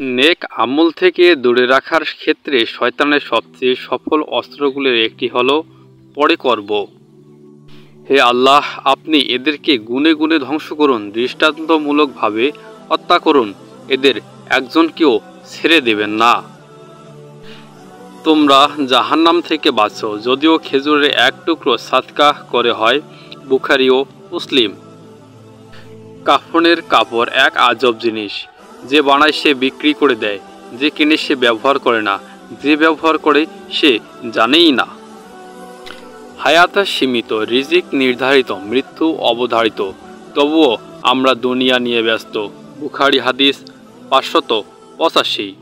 নেক আমল থেকে দূরে রাখার ক্ষেত্রে শয়তানের সবচেয়ে সফল অস্ত্রগুলির একটি হলো পরে করব। হে আল্লাহ, আপনি এদেরকে গুনে গুনে ধ্বংস করুন, দৃষ্টান্তমূলকভাবে হত্যা করুন, এদের একজনকেও ছেড়ে দেবেন না। তোমরা জাহান্নাম থেকে বাঁচো, যদিও খেজুরের এক টুকরো সাদকা করে হয়। বুখারী ও মুসলিম। কাফনের কাপড় এক আজব জিনিস। যে বানায় সে বিক্রি করে দেয়, যে কিনে সে ব্যবহার করে না, যে ব্যবহার করে সে জানেই না। হায়াত সীমিত, রিজিক নির্ধারিত, মৃত্যু অবধারিত, তবুও আমরা দুনিয়া নিয়ে ব্যস্ত। বুখারী হাদিস 585।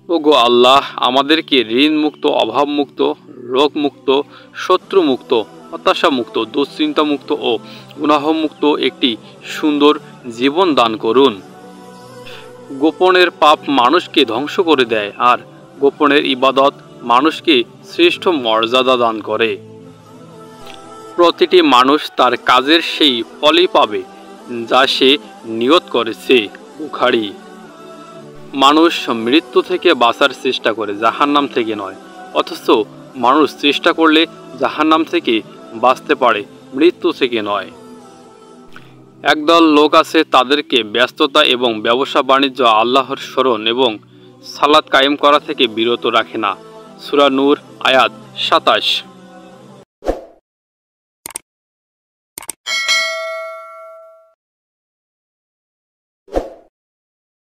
ওগো আল্লাহ, আমাদেরকে ঋণমুক্ত, অভাবমুক্ত, রোগমুক্ত, শত্রুমুক্ত, হতাশামুক্ত, দুশ্চিন্তামুক্ত ও গুনাহমুক্ত একটি সুন্দর জীবন দান করুন। গোপনের পাপ মানুষকে ধ্বংস করে দেয়, আর গোপনের ইবাদত মানুষকে শ্রেষ্ঠ মর্যাদা দান করে। প্রতিটি মানুষ তার কাজের সেই ফলই পাবে যা সে নিয়ত করেছে। বুখারী। মানুষ মৃত্যু থেকে বাঁচার চেষ্টা করে, জাহান্নাম থেকে নয়। অথচ মানুষ চেষ্টা করলে জাহান্নাম থেকে বাঁচতে পারে, মৃত্যু থেকে নয়। একদল লোক আছে, তাদেরকে ব্যস্ততা এবং ব্যবসা বাণিজ্য আল্লাহর স্মরণ এবং সালাত কায়েম করা থেকে বিরত রাখে না। সূরা নূর আয়াত 27।